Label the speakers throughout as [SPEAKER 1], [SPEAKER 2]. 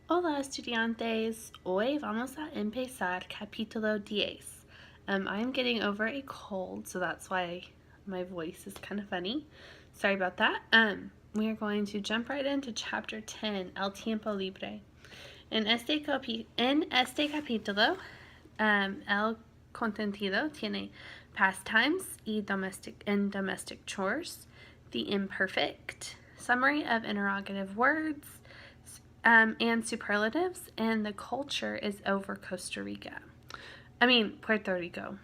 [SPEAKER 1] Hola estudiantes, hoy vamos a empezar capítulo 10. I'm getting over a cold, so that's why my voice is kind of funny. Sorry about that. We are going to jump right into chapter 10, El Tiempo Libre. En este capítulo, el contenido tiene pastimes y domestic chores, the imperfect, summary of interrogative words, and superlatives, and the culture is over Puerto Rico,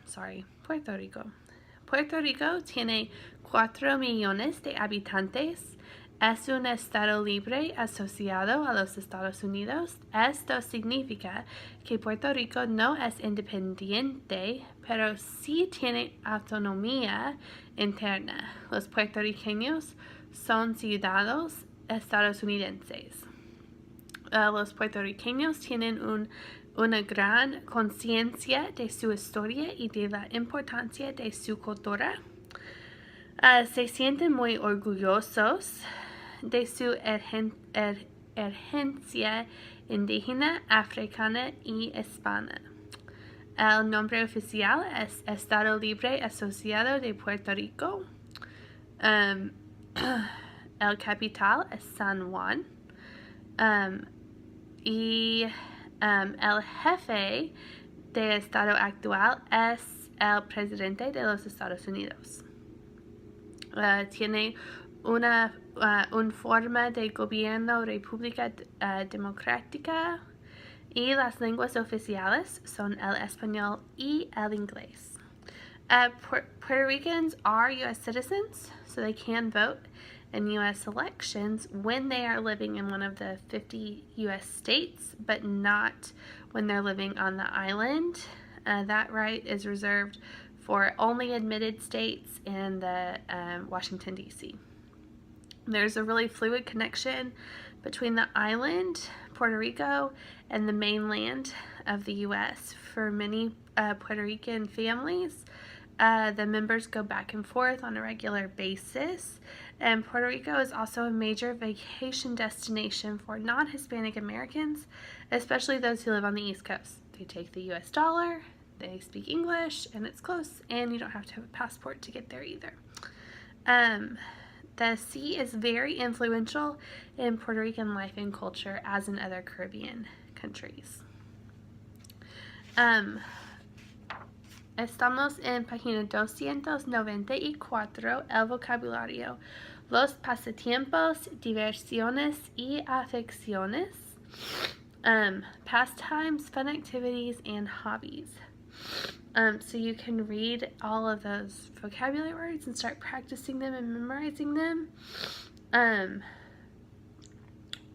[SPEAKER 1] sorry, Puerto Rico. Puerto Rico tiene 4 millones de habitantes. Es un estado libre asociado a los Estados Unidos. Esto significa que Puerto Rico no es independiente, pero sí tiene autonomía interna. Los puertorriqueños son ciudadanos estadounidenses. Los puertorriqueños tienen una gran conciencia de su historia y de la importancia de su cultura. Se sienten muy orgullosos de su herencia indígena, africana y hispana. El nombre oficial es Estado Libre Asociado de Puerto Rico. El capital es San Juan. El jefe de Estado actual es el presidente de los Estados Unidos. Tiene una forma de gobierno república democrática y las lenguas oficiales son el español y el inglés. Puerto Ricans are U.S. citizens, so they can vote in U.S. elections when they are living in one of the 50 U.S. states, but not when they're living on the island. That right is reserved for only admitted states and the Washington, D.C. There's a really fluid connection between the island, Puerto Rico, and the mainland of the U.S. For many Puerto Rican families, the members go back and forth on a regular basis, and Puerto Rico is also a major vacation destination for non-Hispanic Americans, especially those who live on the East Coast. They take the U.S. dollar, they speak English, and it's close, and you don't have to have a passport to get there either. The sea is very influential in Puerto Rican life and culture, as in other Caribbean countries. Estamos en página 294, el vocabulario, los pasatiempos, diversiones y aficiones, pastimes, fun activities, and hobbies. So you can read all of those vocabulary words and start practicing them and memorizing them.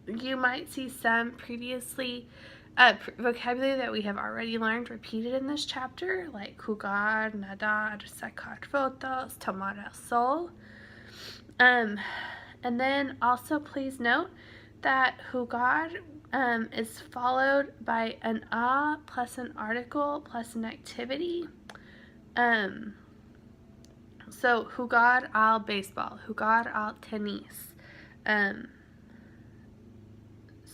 [SPEAKER 1] You might see some previously vocabulary that we have already learned repeated in this chapter, like jugar, nadar, sacar fotos, tomar el sol. And then also please note that jugar is followed by an a plus an article plus an activity. So jugar al baseball, jugar al tenis.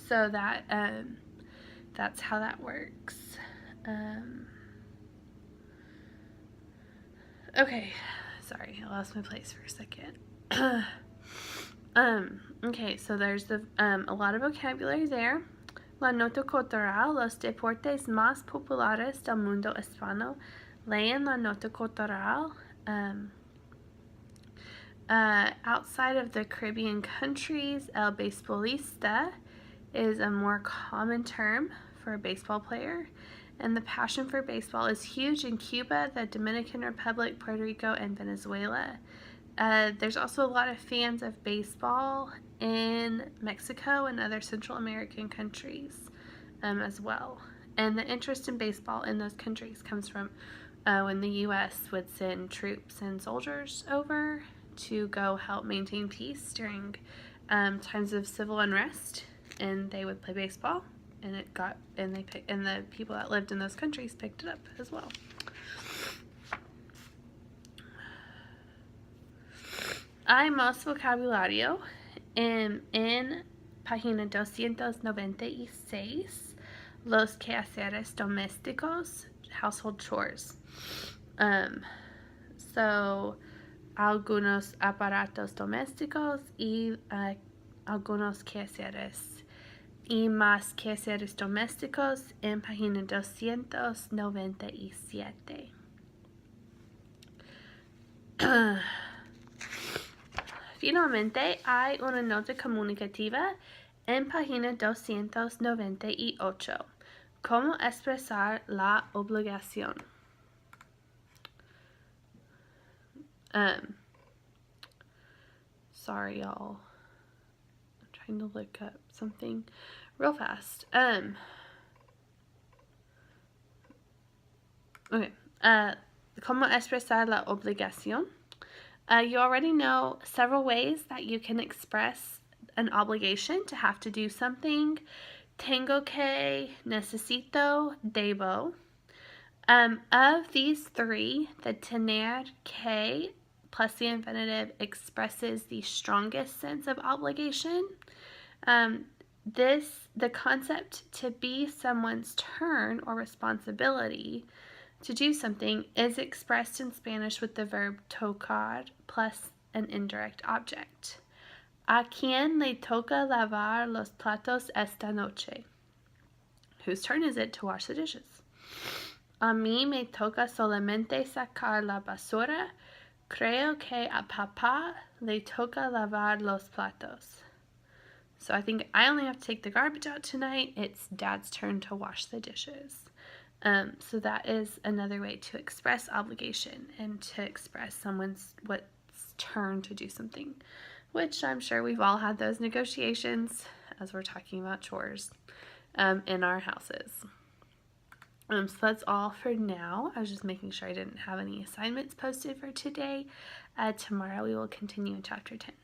[SPEAKER 1] So that's how that works. Okay, sorry, I lost my place for a second. Okay, so there's a lot of vocabulary there. La nota cultural, los deportes más populares del mundo hispano. Lean la nota cultural. Outside of the Caribbean countries, el beisbolista is a more common term for a baseball player, and the passion for baseball is huge in Cuba, the Dominican Republic, Puerto Rico, and Venezuela. There's also a lot of fans of baseball in Mexico and other Central American countries as well. And the interest in baseball in those countries comes from when the U.S. would send troops and soldiers over to go help maintain peace during times of civil unrest, and they would play baseball, and the people that lived in those countries picked it up as well. Hay más vocabulario en página 296, los quehaceres domésticos, household chores. So, algunos aparatos domésticos y algunos quehaceres. Y más quehaceres domésticos en página 297. Finalmente, hay una nota comunicativa en página 298. ¿Cómo expresar la obligación? Sorry, y'all. I'm trying to look up something real fast. Okay. ¿Cómo expresar la obligación? You already know several ways that you can express an obligation to have to do something. Tengo que, necesito, debo. Of these three, the tener que plus the infinitive expresses the strongest sense of obligation. The concept to be someone's turn or responsibility to do something is expressed in Spanish with the verb tocar plus an indirect object. ¿A quién le toca lavar los platos esta noche? Whose turn is it to wash the dishes? A mí me toca solamente sacar la basura. Creo que a papá le toca lavar los platos. So I think I only have to take the garbage out tonight. It's Dad's turn to wash the dishes. So that is another way to express obligation and to express someone's turn to do something, which I'm sure we've all had those negotiations as we're talking about chores in our houses. So that's all for now. I was just making sure I didn't have any assignments posted for today. Tomorrow we will continue in chapter 10.